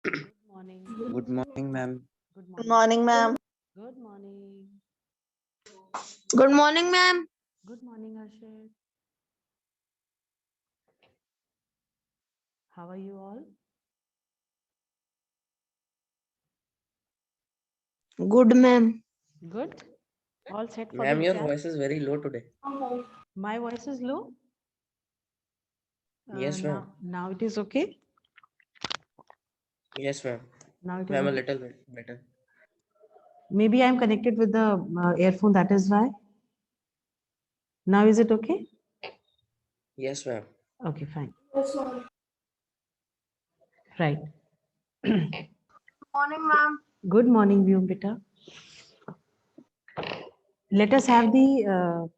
Good morning. Good morning, ma'am. Good Good morning. morning, ma'am. Good morning. Good morning, ma'am. Good morning, Harshit. How are you all? Good, ma'am. Good. All set for the Ma'am, your exam? voice is very low today. My voice is low. Yes, ma'am. Now it is okay. Yes, ma'am. Now it is Ma'am, a okay. little bit better. Maybe I'm connected with the earphone. That is why. Now is it okay? Yes, ma'am. Okay, fine. Right. Morning, ma'am. Good morning, Vyom Beta. Let us have the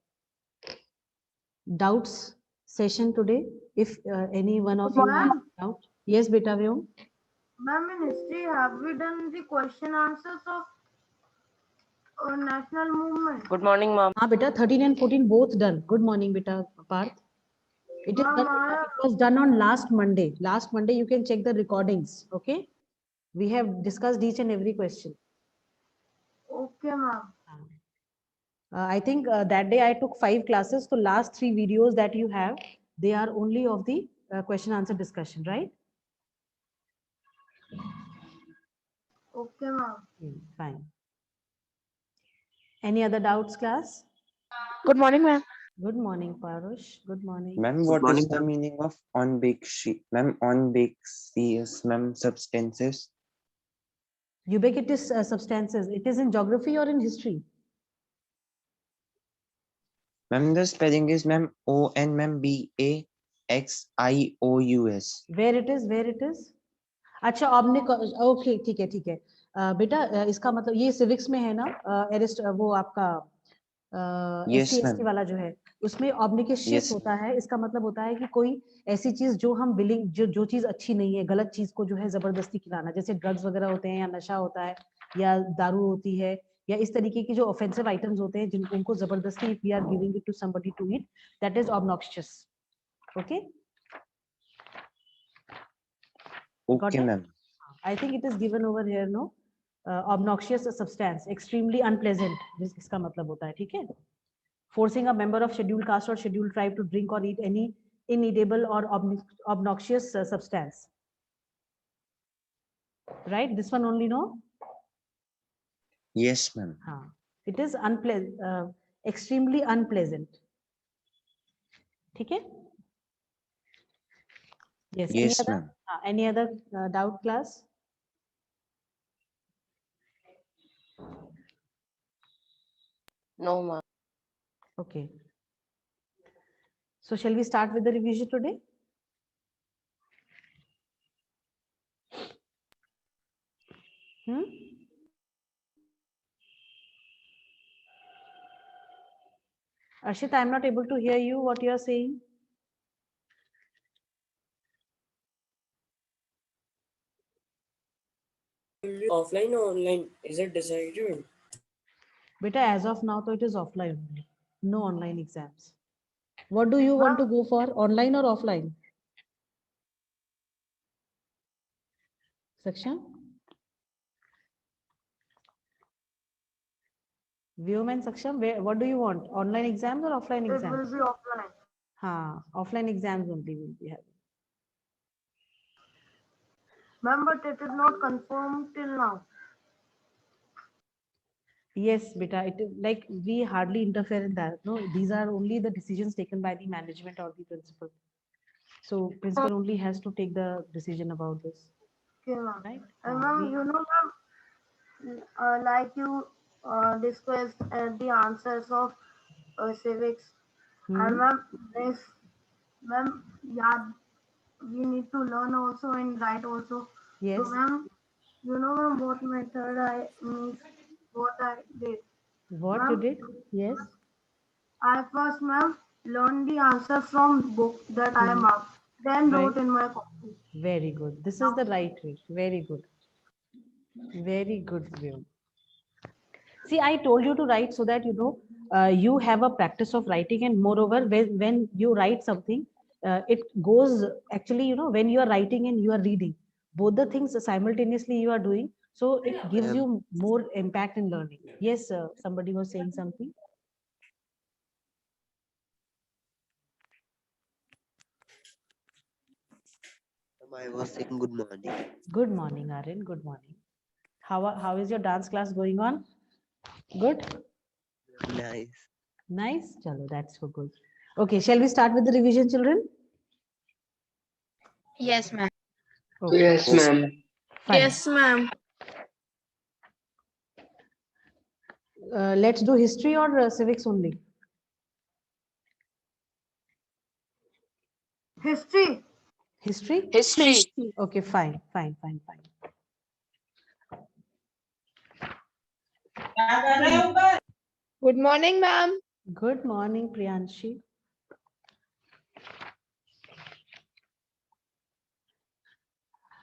doubts session today. If any one of you has Ma'am, doubt. Yes, Beta Vyom. ma'am, in history, have we done the question answers of national movement? Good morning, ma'am. Beta, 13 and 14 both done. Good morning, Beta Parth. It is done. Ma'am, It was done on last Monday. Last Monday, you can check the recordings. Okay. We have discussed each and every question. okay, ma'am. I think that day I took 5 classes. So last 3 videos that you have, they are only of the question answer discussion, right? Okay, ma'am. Fine. Any other doubts, class? Good morning, ma'am. Good morning, Parush. Good morning. Ma'am, Good what morning, is the ma'am. meaning of on-bake sheet? Ma'am, on-bake CS, ma'am, substances. Ubiquitous substances. It is in geography or in history? Ma'am, the spelling is ma'am O-N, ma'am, B-A-X-I-O-U-S. Where it is? Where it is? अच्छा ऑब्निक okay ठीक है बेटा इसका मतलब ये civics में है ना एरिस्ट वो आपका S C Yes, S T ma'am. वाला जो है उसमें ऑब्निकेशियस Yes, होता है इसका मतलब होता है कि कोई ऐसी चीज जो हम विलिंग जो चीज अच्छी नहीं है गलत चीज को जो है जबरदस्ती खिलाना जैसे ड्रग्स वगैरह होते हैं या नशा होता है या दारू होती है या इस तरीके की जो ऑफेंसिव आइटम्स होते हैं जिनको उनको जबरदस्ती if we are giving it to somebody to eat that is obnoxious okay okay, ma'am. I think it is given over here, no? Obnoxious substance, extremely unpleasant. इसका मतलब होता है, ठीक है? Forcing a member of scheduled caste or scheduled tribe to drink or eat any inedible or obnoxious substance. Right? This one only, no? Yes, ma'am. It is unpleasant, extremely unpleasant. ठीक है? Yes. Yes, ma'am. Any other doubt, class? No, ma'am. Okay. So shall we start with the revision today? Arshit, I'm not able to hear you, what you are saying. Offline or online? Is it decided? Beta, as of now, so it is offline only. No online exams. What do you want to go for? Online or offline? Saksha? Vyom and Saksham, what do you want? Online exams or offline It exams? will be offline. Offline exams only will be having. Ma'am, but it is not confirmed till now. Yes, beta, it is like we hardly interfere in that. No, these are only the decisions taken by the management or the principal. So principal only has to take the decision about this. Okay, ma'am. Right? And ma'am, you know, ma'am, like you discussed the answers of civics. And ma'am, this, ma'am, yeah, we need to learn also and write also. Yes. So, ma'am, you know, ma'am, what method I means what I did. What you did? Yes. I first, ma'am, learned the answer from book that I marked, then wrote in my copy. Very good. This is the right way. Very good. Very good view. See, I told you to write so that you know you have a practice of writing, and moreover, when you write something, it goes actually, you know, when you are writing and you are reading. both the things simultaneously you are doing, so it gives you more impact in learning. Yes, somebody was saying something. I was saying good morning. Good morning, Aryan. Good morning. How is your dance class going on? Good. Nice. Nice. Chalo, that's so good. Okay, shall we start with the revision, children? Yes, ma'am. Okay, Yes, ma'am. fine. Yes, ma'am. Let's do history or civics only. History. History? History. Okay, fine. Good morning, ma'am. Good morning, Priyanshi.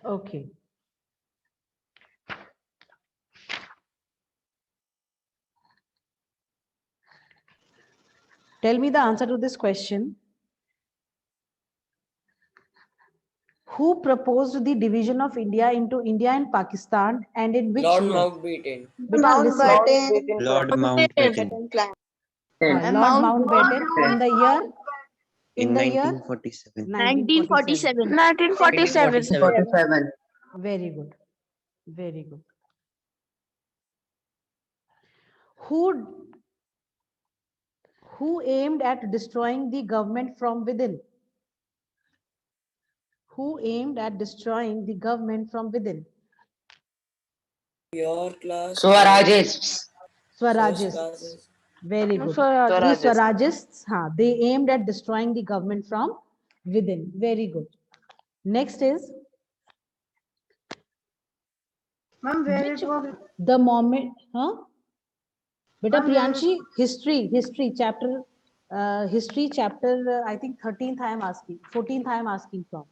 Okay. Tell me the answer to this question. Who proposed the division of India into India and Pakistan, and in which Lord year? Mountbatten. Beta, listen. Lord Mountbatten Lord Mount- Mountbatten in the year? in the year? 1947. 1947. 1947. 47. Very good. Very good. Who aimed at destroying the government from within? Who aimed at destroying the government from within? Your class. Swarajists. First Swarajists. classes. Very good. Swarajists. The Swarajists, they aimed at destroying the government from within. Very good. Next is Ma'am, where it was? the moment, Beta Ma'am, where it- Priyanshi, history chapter, I think 13th I am asking, 14th I am asking from.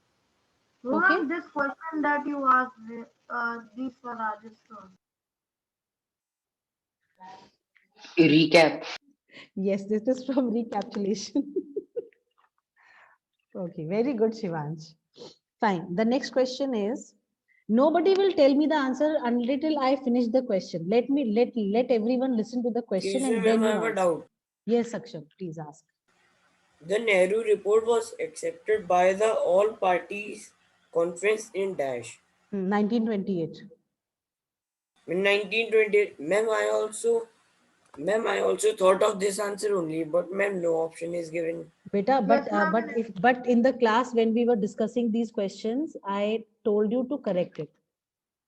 No, Okay. ma'am, this question that you asked, these were Rajasthan. Recap. Yes, this is from recapitulation. Okay, very good, Shivansh. Fine. The next question is, nobody will tell me the answer until I finish the question. Let everyone listen to the question Excuse me, and then ma'am, I you have a answer. doubt. Yes, Aksham, please ask. The Nehru report was accepted by the all parties conference in Dash. 1928. In 1920, ma'am, I also thought of this answer only, but ma'am, no option is given. Beta, Yes, ma'am. but in the class when we were discussing these questions, I told you to correct it.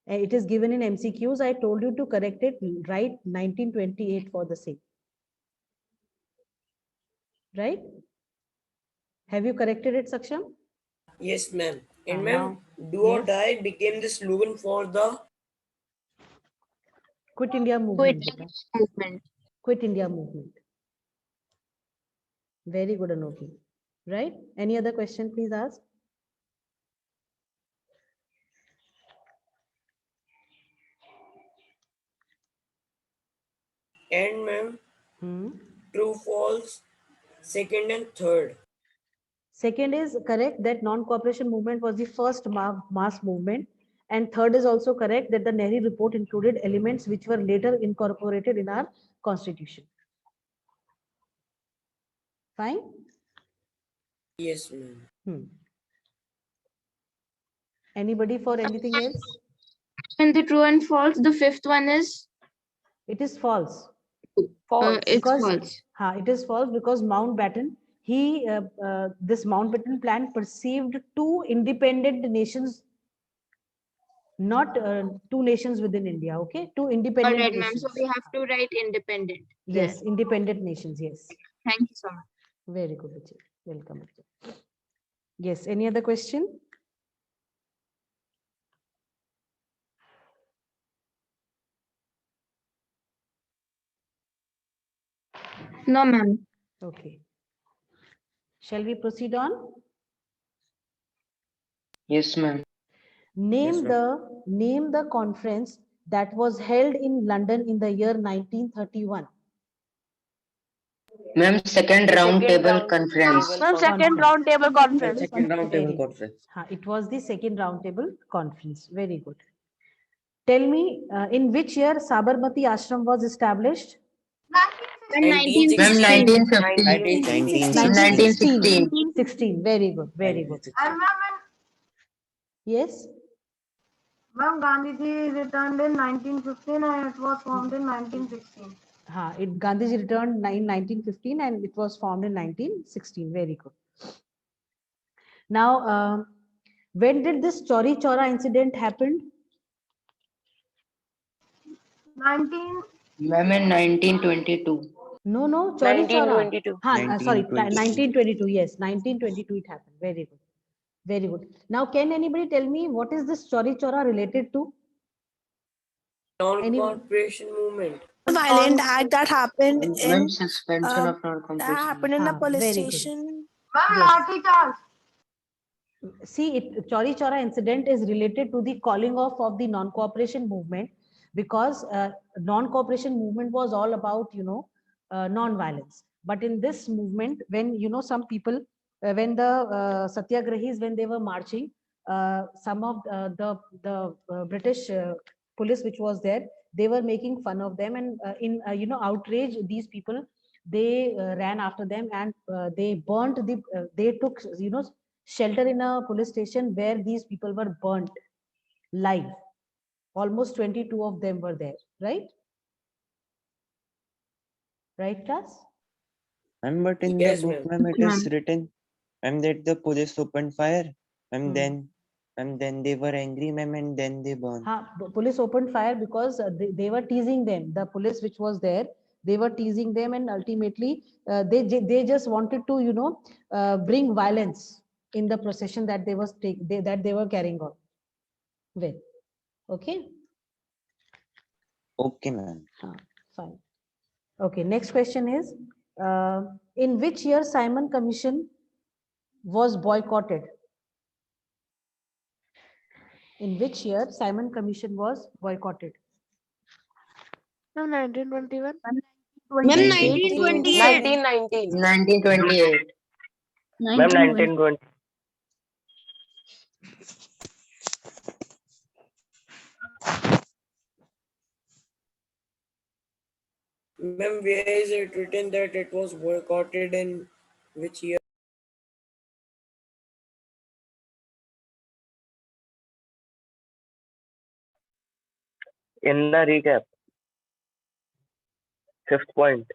It is given in MCQs. I told you to correct it. Write 1928 for the same. Right? Have you corrected it, Saksham? Yes, ma'am. And now, ma'am, do or yes. die became the slogan for the Quit India movement. Quit Beta. movement. Quit India movement. Very good, Anoki. Right? Any other question, please ask. and ma'am, true, false, second and third. Second is correct that non-cooperation movement was the first mass movement. And third is also correct that the Nehru report included elements which were later incorporated in our constitution. Fine? Yes, ma'am. Anybody for anything else? And the true and false, the fifth one is? It is false. False. It's Because false. it is false because Mountbatten, this Mountbatten plan perceived two independent nations, not two nations within India. Okay, two independent Alright, ma'am. nations. So we have to write independent. Yes, there. independent nations. Yes. Thank you so much. Very good, Vijay. Welcome. Vijay. Yes. Any other question? No, ma'am. Okay. Shall we proceed on? Yes, ma'am. Name the conference that was held in London in the year 1931. Ma'am, second round table conference. Ma'am, second Conference. round table conference. Second round table Very- conference. It was the second round table conference. Very good. Tell me, in which year Sabarmati Ashram was established? And 1916. 1915. 1916. 1916. 16. Very good. Very good. 1916. And ma'am, Yes. ma'am, Gandhiji returned in 1915 and it was formed in 1916. Gandhiji returned in 1915 and it was formed in 1916. Very good. Now, when did this Chauri Chaura incident happen? 19, Ma'am, in 1922. No, Chauri Chaura. 1922. Sorry, 1922. 1922. Yes, 1922 it happened. Very good. Very good. Now, can anybody tell me what is this Chauri Chaura related to? Non-cooperation movement. Violent act that happened in Ma'am, suspension uh, of non-competition. that happened in a police Very good. station. ma'am, Yes. Lathi charge. See, Chauri Chaura incident is related to the calling off of the non-cooperation movement, because non-cooperation movement was all about, non-violence. But in this movement, when, some people, when the Satyagrahis, when they were marching, some of the British police which was there, they were making fun of them, and in outrage, these people, they ran after them, and they burnt they took shelter in a police station where these people were burnt live. Almost 22 of them were there, right? Right, class? Ma'am, but in Yes, the book, ma'am. ma'am, it is written, ma'am, that the police opened fire, ma'am, Hmm. then they were angry, ma'am, and then they burned. Police opened fire because they were teasing them. The police which was there, they were teasing them, and ultimately they just wanted to bring violence in the procession that they were carrying on with. Okay. Okay, ma'am. Fine. Okay, next question is, in which year Simon Commission was boycotted? In which year Simon Commission was boycotted? No, 1921. Ma'am, 1928. 1919. 1928. Ma'am, 1920. Ma'am, where is it written that it was boycotted in which year? In the recap. 5th point.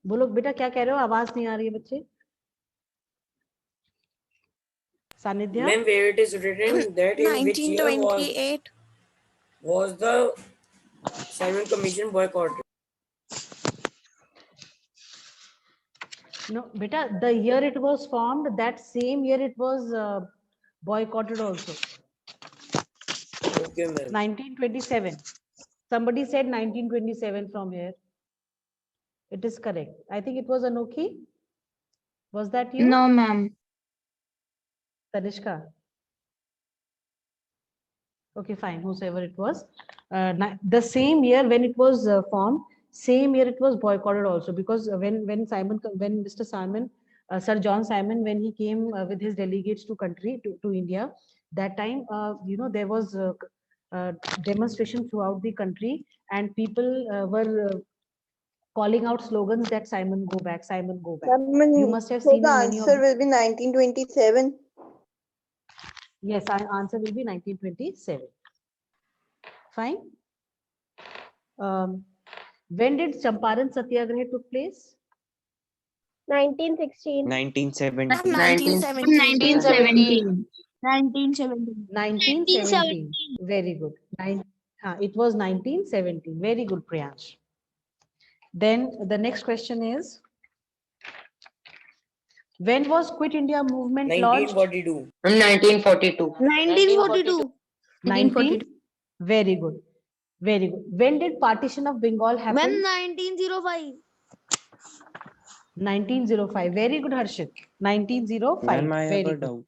बोलो बेटा, क्या कह रहे हो? आवाज नहीं आ रही है बच्चे. Sanidhya? Ma'am, where it is written that in which year 1928. was the Simon Commission boycotted? No, beta, the year it was formed, that same year it was boycotted also. Okay, ma'am. 1927. Somebody said 1927 from here. It is correct. I think it was Anokhi. Was that you? No, ma'am. Tanishka. Okay, fine. Whosoever it was. The same year when it was formed, same year it was boycotted also, because when Mr. Simon, Sir John Simon, when he came with his delegates to India, that time there was demonstration throughout the country, and people were calling out slogans that Simon go back, Simon go back. You must have seen the in many of answer will be 1927. Yes, our answer will be 1927. Fine. When did Champaran Satyagraha took place? 1916. 1917. 1917. 1917. 1917. Very good. It was 1917. Very good, Priyansh. Then the next question is, when was Quit India movement launched? 1942. 1942. 1942. 19. Very good. Very good. When did partition of Bengal happen? Ma'am, 1905. 1905. Very good, Harshit. 1905. Ma'am, I have Very a good. doubt.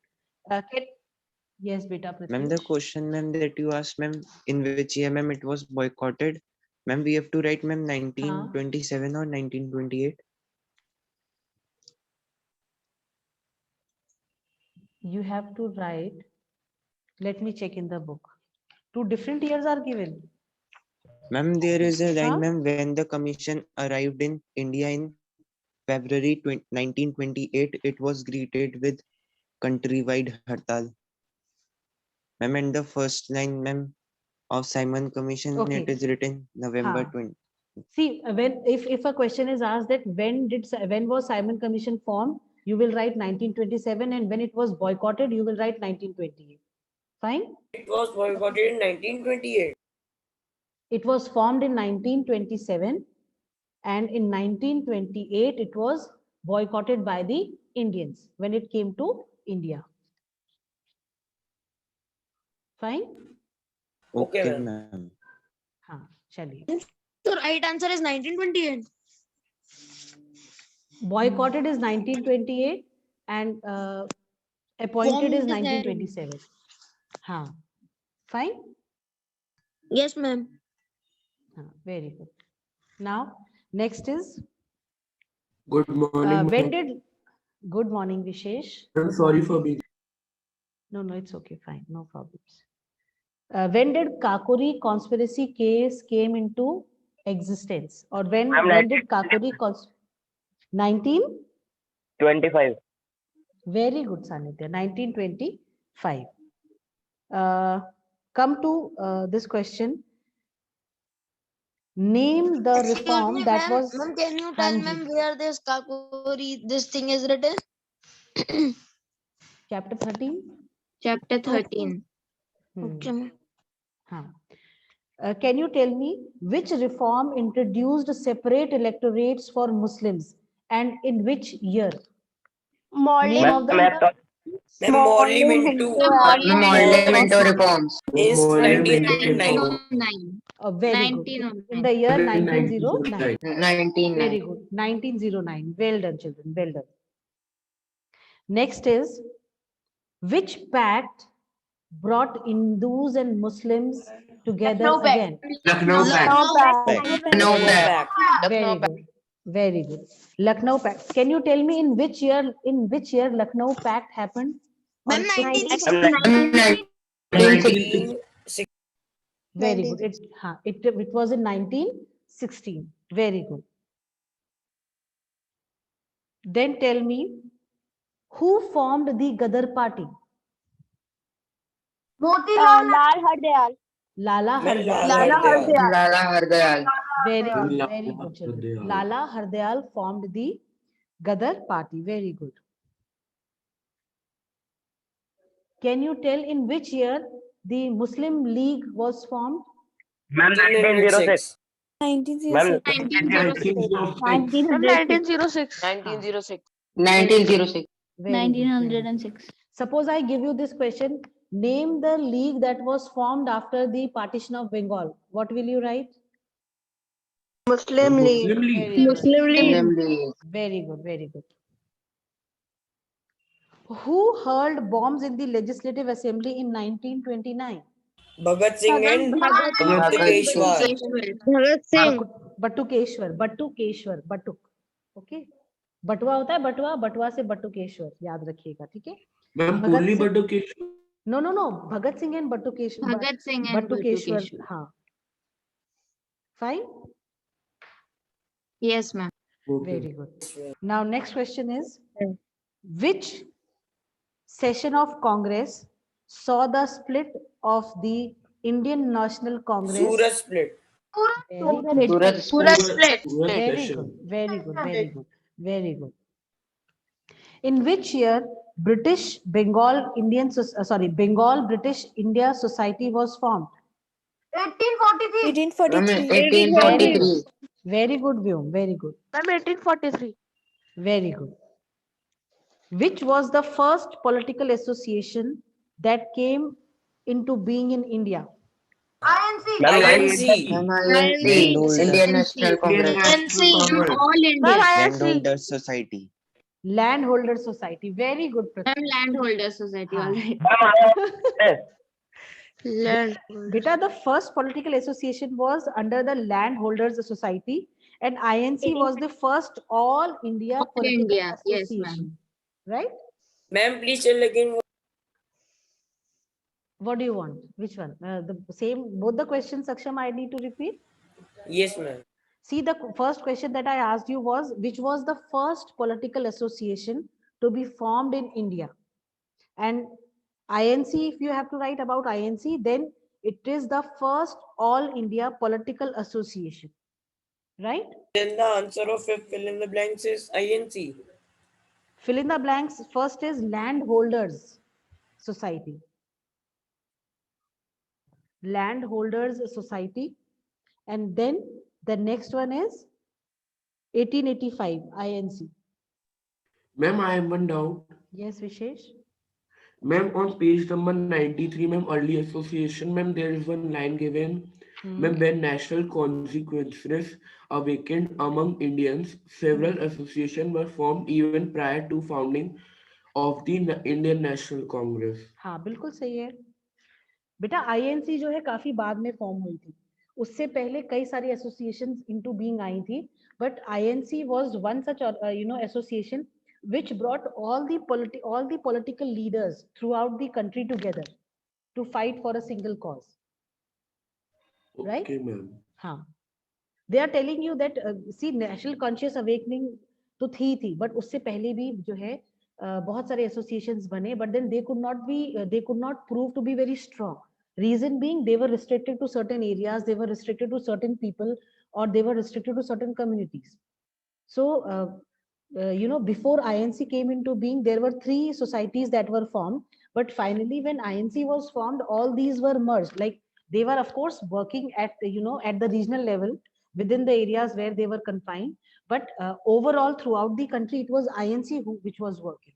Yes, beta. Ma'am, the question, ma'am, that you asked, ma'am, in which year, ma'am, it was boycotted, Ma'am, we have to write, ma'am, 1927 or 1928. You have to write. Let me check in the book. Two different years are given. Ma'am, there is a line, Huh? ma'am, when the commission arrived in India in February 1928, it was greeted with countrywide hartal. Ma'am, and the first line, ma'am, of Simon Commission, Okay. it is written November Huh. 20. See, when if a question is asked that when was Simon Commission formed, you will write 1927, and when it was boycotted, you will write 1928. Fine. It was boycotted in 1928. It was formed in 1927, and in 1928 it was boycotted by the Indians when it came to India. Fine. Okay, ma'am. ma'am. हाँ चलिए. The right answer is 1928. Boycotted is 1928 and appointed is Formed is 1927. हाँ. Fine. Yes, ma'am. Very good. Now next is Good morning. when did good morning Vishesh. I'm Good sorry morning. for being. No, it's okay, fine, no problems. When did Kakori conspiracy case came into existence, or when did Kakori 25. Very good, Sanidhya. 1925. Come to this question. Name the reform that was. Ma'am, can you tell Hanji. ma'am where this Kakori, this thing is written? Chapter 13. Chapter 13. Okay, ma'am. Can you tell me which reform introduced separate electorates for Muslims and in which year? Name of the Morley Minto reforms. is Morley Minto 1909. Very good. In the year 1909. 19. Very good. 1909. Well done, children. Well done. Next is, which pact brought Hindus and Muslims together again? Lucknow Pact. No back. Very good. Very good. Lucknow Pact. Can you tell me in which year Lucknow Pact happened? Ma'am, On 1916. Very good. It was in 1916. Very good. Then tell me, who formed the Gadar party? Lal Hardayal. Lala Ma'am, Hardayal. Lala Hardayal. Very good. Lala Very good, children. Hardayal. Lala Hardayal formed the Gadar party. Very good. Can you tell in which year the Muslim League was formed? 1906. 1906. 1906. 1906. Very good, very good. Suppose I give you this question. Name the league that was formed after the partition of Bengal. What will you write? Muslim League. Muslim League. Very good, very good. Who hurled bombs in the Legislative Assembly in 1929? Bhagat Singh and Bhatukeshwar. Bhatukeshwar. Okay. बटुआ होता है बटुआ से बटुकेश्वर याद रखिएगा, ठीक है? Ma'am, only Bhatukeshwar. No. Bhagat Singh and Bhatukeshwar. Bhatukeshwar. हाँ. Fine. Yes, ma'am. Very good. Now next question is, which session of Congress saw the split of the Indian National Congress? Surat split. Very good. In which year Bengal British India Society was formed? 1843. Very good, Vyom. Very good. Ma'am, 1843. Very good. Which was the first political association that came into being in India? INC. Indian National Congress. Landholder Society. Landholder Society. Very good. Landholder Society. All right. Land. Beta, the first political association was under the Landholders Society, and INC was the first All India Political India. Yes, Association. Right? Ma'am, please tell again. What do you want? Which one? The same, both the questions, Saksham, I need to repeat? Yes, ma'am. See, the first question that I asked you was, which was the first political association to be formed in India? And INC, if you have to write about INC, then it is the first All India Political Association. Right? Then the answer of fill in the blanks is INC. Fill in the blanks. First is Landholders Society. Landholders Society. And then the next one is 1885 INC. Ma'am, I have one doubt. Yes, Vishesh. Ma'am, on page number 93, ma'am, early association, ma'am, there is one line given. Ma'am, when national consequences awakened among Indians, several associations were formed even prior to founding of the Indian National Congress. हाँ बिल्कुल सही है बेटा INC जो है काफी बाद में फॉर्म हुई थी उससे पहले कई सारी एसोसिएशंस इनटू बीइंग आई थी but INC was one such association which brought all the political leaders throughout the country together to fight for a single cause. Right? Okay, ma'am. हाँ. They are telling you that see national conscious awakening तो थी but उससे पहले भी जो है बहुत सारे associations बने but then they could not prove to be very strong. Reason being they were restricted to certain areas, they were restricted to certain people, or they were restricted to certain communities. So before INC came into being, there were 3 societies that were formed. But finally, when INC was formed, all these were merged. Like they were, of course, working at at the regional level within the areas where they were confined. But overall, throughout the country, it was INC which was working.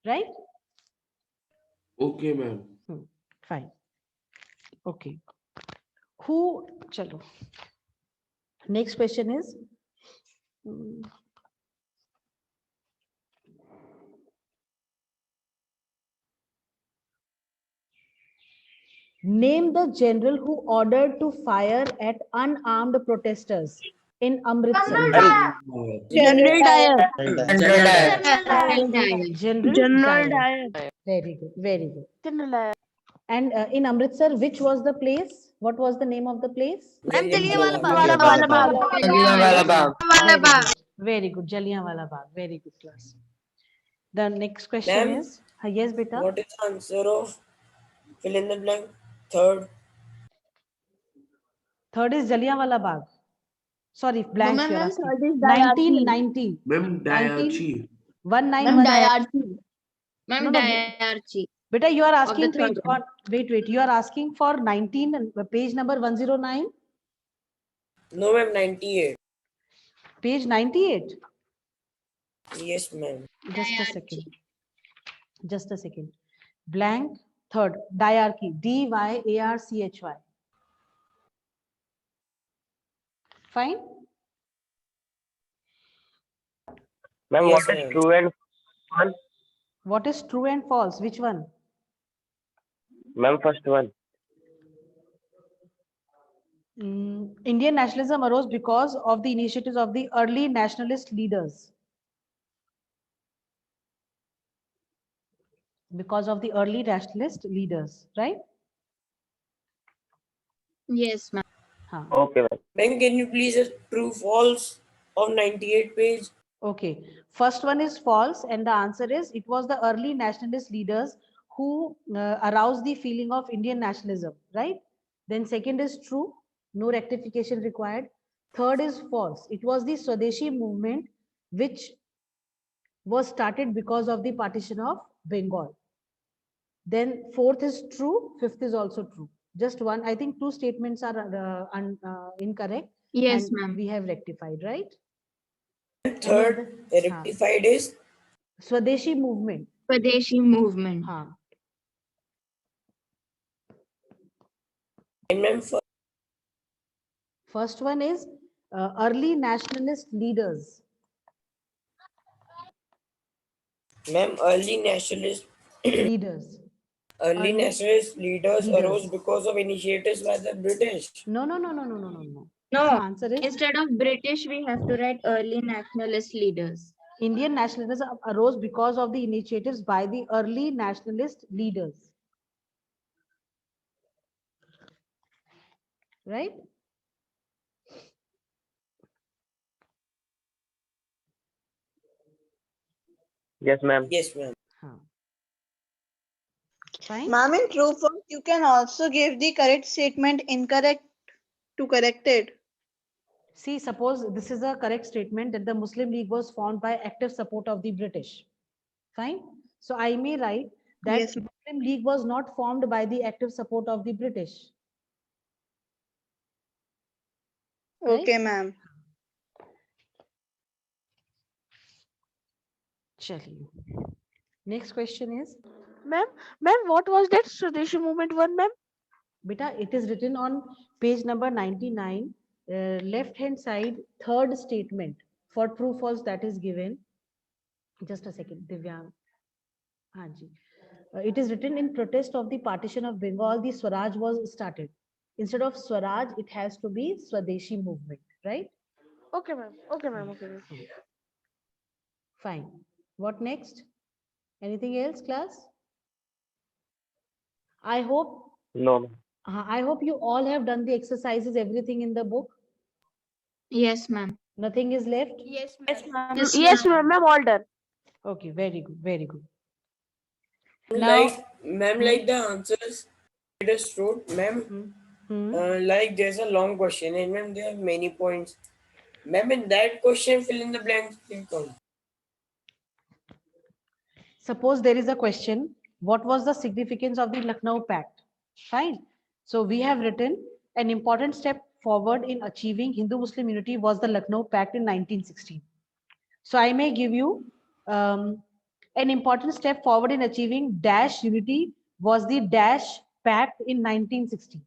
Right? Okay, ma'am. Fine. Okay. Who? Chalo. Next question is. Name the general who ordered to fire at unarmed protesters in Amritsar. General Dyer. General Dyer. Very good. Very good. General Dyer. And in Amritsar, which was the place? What was the name of the place? Jallianwala Bagh. Very good. Jallianwala Bagh. Very good class. The next question is, yes, beta. What is the answer of fill in the blank? Third is Jallianwala Bagh. Sorry, blank. No, ma'am, third is 1919. Ma'am, Dayarchi. 1919. Ma'am, No. Dayarchi. Beta, you are asking the page third on, wait, you are asking for 19, page number 109? No, ma'am, 98. Page 98? Yes, ma'am. Just a second. Blank, third, Dayarchi, Dyarchy. Fine? Ma'am, Yes, what is ma'am. true and false? What is true and false? Which one? Ma'am, first one. Indian nationalism arose because of the initiatives of the early nationalist leaders. Because of the early nationalist leaders, right? Yes, ma'am. Okay, ma'am. Ma'am, can you please true false of 98 page? Okay, first one is false, and the answer is it was the early nationalist leaders who aroused the feeling of Indian nationalism, right? Then second is true, no rectification required. Third is false, it was the Swadeshi movement which was started because of the partition of Bengal. Then fourth is true, fifth is also true. Just one, I think 2 statements are incorrect. Yes, and ma'am. we have rectified, right? Third rectified is Swadeshi movement. Swadeshi movement. हाँ. and ma'am, First one is early nationalist leaders. ma'am, early nationalist Leaders. Early nationalist leaders leaders. arose because of initiatives by the British. No. No. Answer is Instead of British, we have to write early nationalist leaders. Indian nationalism arose because of the initiatives by the early nationalist leaders. Right? Yes, ma'am. Yes, ma'am. Fine. Ma'am, in true false, you can also give the correct statement incorrect to correct it. See, suppose this is a correct statement that the Muslim League was formed by active support of the British. Fine. So I may write that Yes. Muslim League was not formed by the active support of the British. Okay, ma'am. Chaliye. Next question is, Ma'am, what was that Swadeshi movement one, ma'am? beta, it is written on page number 99, left hand side, third statement for true false that is given. Just a second, Divyang. Hanji. It is written in protest of the partition of Bengal, the Swaraj was started. Instead of Swaraj, it has to be Swadeshi movement, right? Okay, ma'am. Okay, ma'am. Okay, ma'am. Fine. What next? Anything else, class? I hope No, ma'am. I hope you all have done the exercises, everything in the book. Yes, ma'am. Nothing is left. Yes, ma'am. Yes, Yes, ma'am. ma'am. All done. Okay, very good, very good. Like, ma'am, like the answers I just wrote, ma'am, like there's a long question and ma'am, there are many points. Ma'am, in that question, fill in the blanks will come. Suppose there is a question, what was the significance of the Lucknow Pact? Fine. So we have written an important step forward in achieving Hindu-Muslim unity was the Lucknow Pact in 1916. So I may give you an important step forward in achieving dash unity was the dash pact in 1916.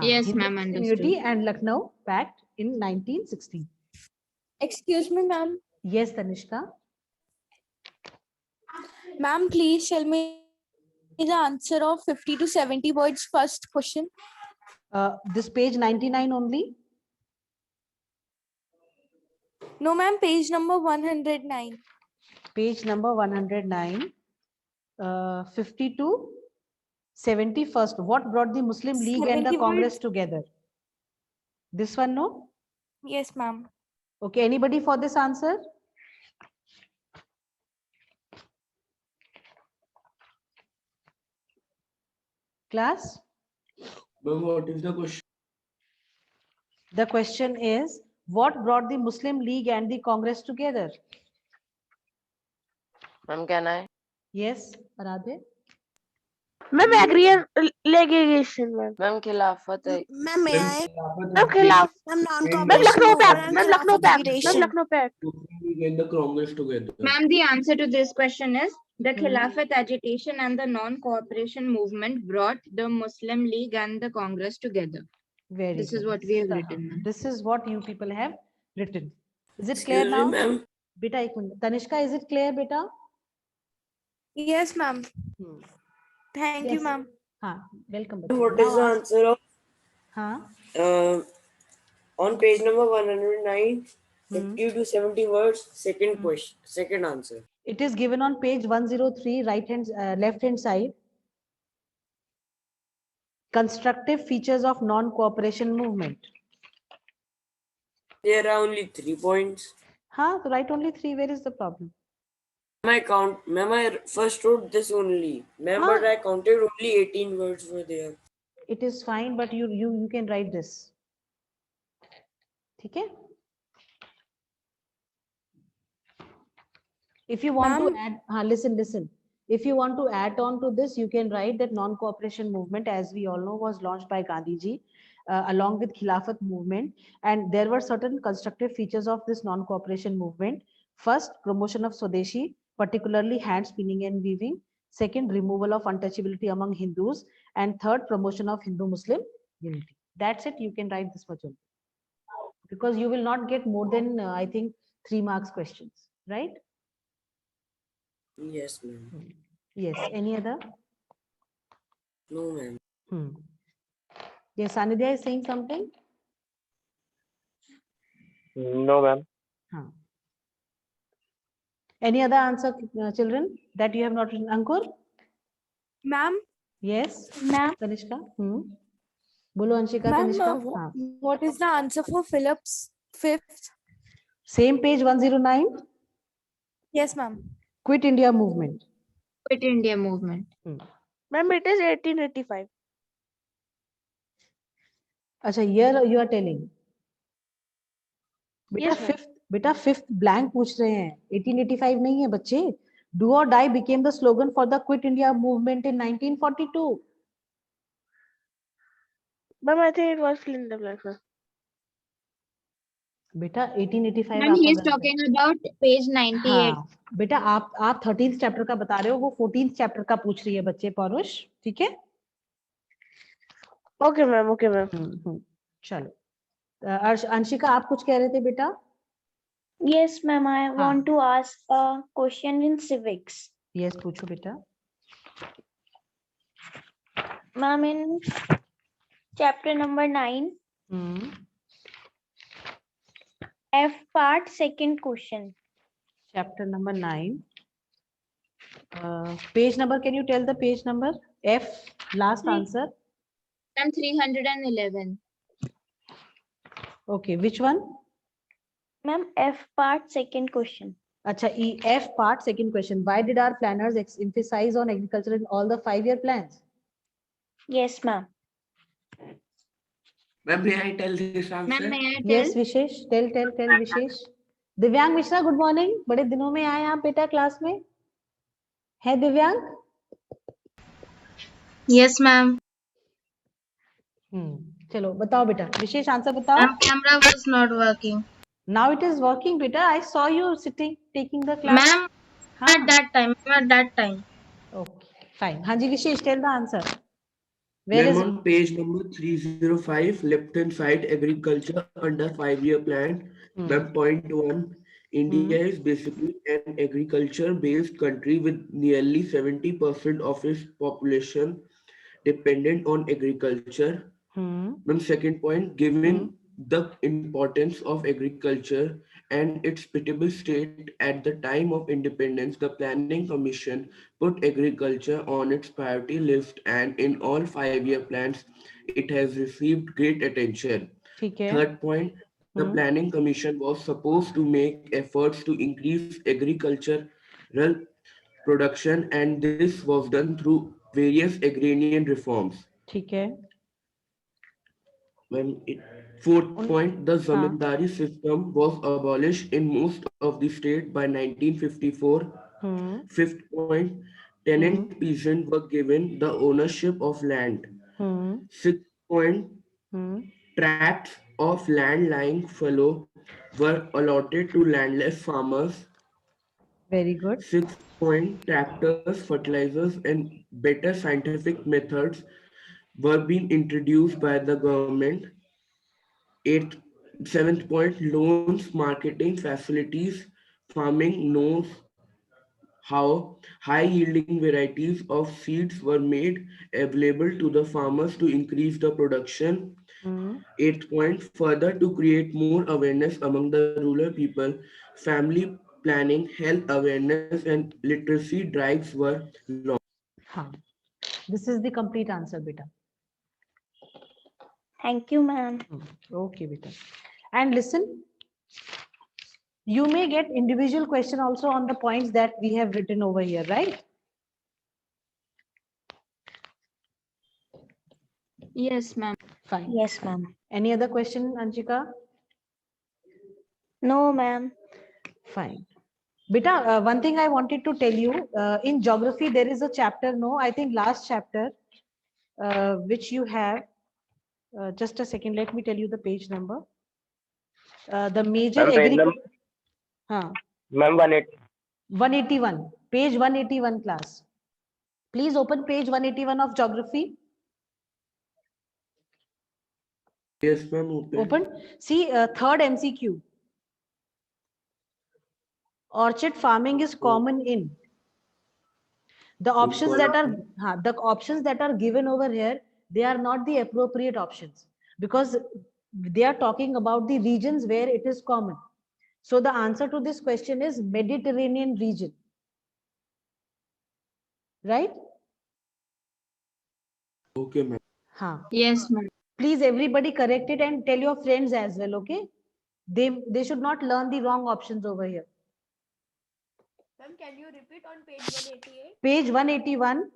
Yes, ma'am. Understood. Unity and Lucknow Pact in 1916. Excuse me, ma'am. Yes, Tanishka. Ma'am, please tell me the answer of 50 to 70 words first question. This page 99 only. No, ma'am, page number 109. Page number 109. 50 to 70 first. What brought the Muslim League and the 70 Congress words. together? This one, no? Yes, ma'am. Okay, anybody for this answer? Class? Ma'am, what is the question? The question is, what brought the Muslim League and the Congress together? Ma'am, can I? Yes, Aradhya? Ma'am, aggregation, ma'am. Ma'am, Khilafat hai. Ma'am, may I? Ma'am, Khilaf. Ma'am, Ma'am, non-cooperation Lucknow Pact. movement Ma'am, and Lucknow Khilafat Pact. Ma'am, agitation. Lucknow Pact. And the Congress together. Ma'am, the answer to this question is the Khilafat agitation and the non-cooperation movement brought the Muslim League and the Congress together. Very This good. is what we have written, ma'am. This is what you people have written. Is it Excuse clear me, now? ma'am. Beta, ek minute. Tanishka, is it clear, beta? Yes, ma'am. Thank you, Yes. ma'am. Welcome. What is the answer of Huh? on page number 109, 50 to 70 words, second question, second answer. It is given on page 103, left hand side. Constructive features of non-cooperation movement. There are only 3 points. So write only 3. Where is the problem? Ma'am, I first wrote this only. Ma'am, but I counted only 18 words were there. It is fine, but you can write this. Okay? If you want to add, listen. If you want to add on to this, you can write that non-cooperation movement, as we all know, was launched by Gandhiji along with Khilafat movement. And there were certain constructive features of this non-cooperation movement. First, promotion of Swadeshi, particularly hand spinning and weaving. Second, removal of untouchability among Hindus. And third, promotion of Hindu-Muslim unity. That's it. You can write this much only. Because you will not get more than, I think, 3 marks questions, right? Yes, ma'am. Yes. Any other? No, ma'am. Yes, Sanidhya is saying something. No, ma'am. Any other answer, children, that you have not written? Ankur? Ma'am? Yes. Ma'am? Tanishka? Bolo Anshika, Ma'am, Tanishka. what is the answer for Phillips fifth? Same page 109. Yes, ma'am. Quit India movement. Quit India movement. Ma'am, it is 1885. Acha, year you are telling. Yes, ma'am. बेटा fifth blank पूछ रहे हैं 1885 नहीं है बच्चे do और die became the slogan for the Quit India Movement in 1942 Ma'am, I think it was fill in the blank, sir. बेटा 1885 Ma'am, he is talking about page 98. हाँ बेटा आप 13th चैप्टर का बता रहे हो वो 14th चैप्टर का पूछ रही है बच्चे पौरुष ठीक है Okay, ma'am. Okay, ma'am. चलो अंशिका आप कुछ कह रहे थे बेटा Yes, ma'am. I want to ask a question in civics. Yes, पूछो बेटा. Ma'am, in chapter number 9, F part, second question. Chapter number 9. Page number, can you tell the page number? F, last answer. And 311. Okay, which one? Ma'am, F part, second question. Acha, F part, second question. Why did our planners emphasize on agriculture in all the 5-year plans? Yes, ma'am. Ma'am, may I tell this answer? Ma'am, may I tell? Yes, Vishesh. Tell Vishesh. Divyang Mishra, good morning. बड़े दिनों में आए आप बेटा class में है दिव्यांग? Yes, ma'am. चलो बताओ बेटा विशेष आंसर बताओ. Ma'am, camera was not working. Now it is working, beta. I saw you sitting, taking the class. Ma'am, at that time. Okay, fine. Hanji Vishesh, tell the answer. Where is on page number 305, left-hand side, agriculture under 5-year plan. Ma'am, point 1. India is basically an agriculture-based country with nearly 70% of its population dependent on agriculture. Ma'am, second point, given the importance of agriculture and its pitiable state at the time of independence, the Planning Commission put agriculture on its priority list, and in all 5-year plans, it has received great attention. Third point, the Planning Commission was supposed to make efforts to increase agricultural production, and this was done through various agrarian reforms. Fourth point, the zamindari system was abolished in most of the state by 1954. Fifth point, tenant peasants were given the ownership of land. Sixth point, tracts of land lying fallow were allotted to landless farmers. Very good. Sixth point, tractors, fertilizers, and better scientific methods were being introduced by the government. Seventh point, loans, marketing facilities, farming knows how high-yielding varieties of seeds were made available to the farmers to increase the production. Eighth point, further to create more awareness among the rural people, family planning, health awareness, and literacy drives were launched. This is the complete answer, beta. Thank you, ma'am. Okay, beta. And listen, you may get individual question also on the points that we have written over here, right? Yes, ma'am. Fine. Yes, ma'am. Any other question, Anshika? No, ma'am. Fine. Beta, one thing I wanted to tell you, in geography, there is a chapter, no, I think last chapter, which you have, just a second, let me tell you the page number. The major agriculture. Ma'am, 181, page 181 class. Please open page 181 of geography. Yes, ma'am. Open. See, third MCQ. Orchard farming is common in. The options that are given over here, they are not the appropriate options because they are talking about the regions where it is common. So the answer to this question is Mediterranean region. Right? Okay, ma'am. Yes, ma'am. Please everybody correct it and tell your friends as well, okay? They should not learn the wrong options over here. Ma'am, can you repeat on page 188? Page 181,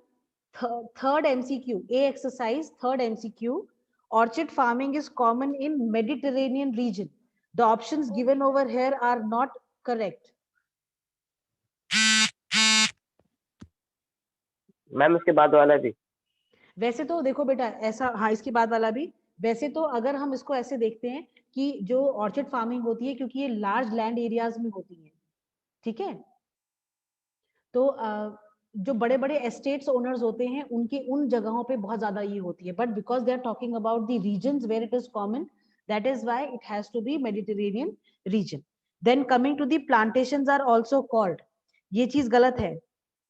third MCQ, A exercise, third MCQ. Orchid farming is common in Mediterranean region. The options given over here are not correct. Ma'am इसके बाद वाला भी वैसे तो देखो बेटा ऐसा, हाँ इसके बाद वाला भी, वैसे तो अगर हम इसको ऐसे देखते हैं कि जो ऑर्चिड फार्मिंग होती है क्योंकि ये लार्ज लैंड एरियाज में होती है, ठीक है, तो जो बड़े बड़े एस्टेट्स ओनर्स होते हैं उनके उन जगहों पे बहुत ज्यादा ये होती है, but because they are talking about the regions where it is common, that is why it has to be Mediterranean region. Then coming to the plantations are also called, ये चीज गलत है,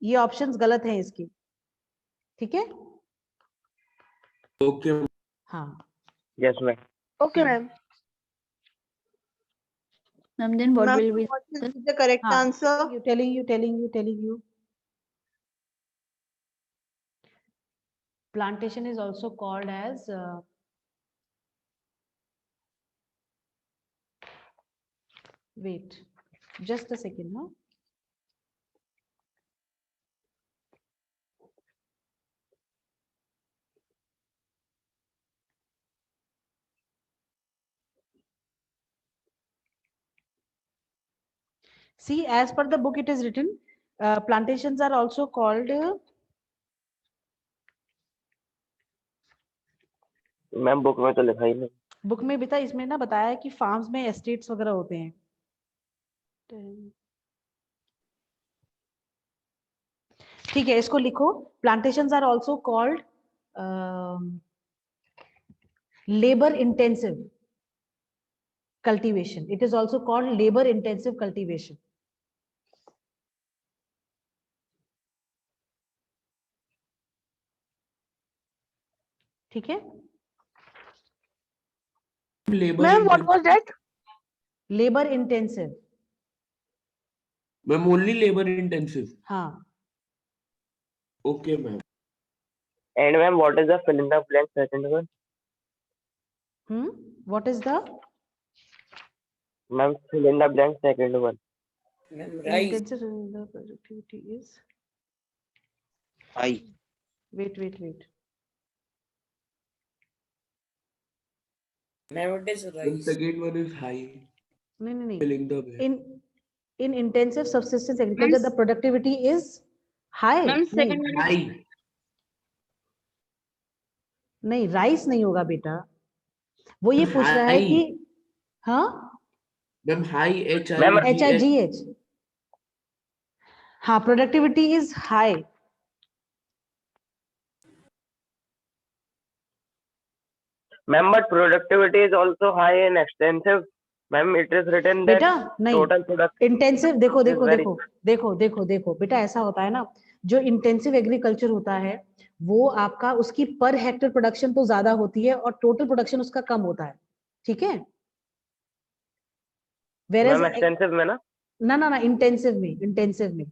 ये ऑप्शंस गलत हैं इसकी, ठीक है. Okay. हाँ. Yes ma'am. Okay, ma'am. Ma'am, then what will be What is the correct answer? Telling you. Plantation is also called as wait, just a second, no? See, as per the book, it is written, plantations are also called. Ma'am book में तो लिखा ही नहीं. Book में बेटा इसमें ना बताया है कि फार्म्स में एस्टेट्स वगैरह होते हैं. ठीक है, इसको लिखो. Plantations are also called labour intensive cultivation. It is also called labor intensive cultivation. ठीक है. Ma'am, what was that? Labor intensive. Ma'am, only labor intensive. हाँ. Okay, ma'am. And ma'am, what is the fill in the blank second one? What is the? Ma'am, fill in the blank second one. Ma'am, rice. Intensive the productivity is high. Wait. Ma'am, it is The rice. second one is high. No. Filling the blank. In intensive subsistence agriculture, the productivity is high. High. नहीं, rice नहीं होगा बेटा. वो ये पूछ रहा है कि हाँ मैम हाई HIGH. हाँ, productivity is high. Ma'am, but productivity is also high in extensive. Ma'am, it is written that बेटा नहीं, total product. इंटेंसिव देखो बेटा, ऐसा होता है ना, जो इंटेंसिव एग्रीकल्चर होता है वो आपका उसकी पर हेक्टर प्रोडक्शन तो ज्यादा होती है और टोटल प्रोडक्शन उसका कम होता है, ठीक है. मैम एक्सटेंसिव में ना इंटेंसिव में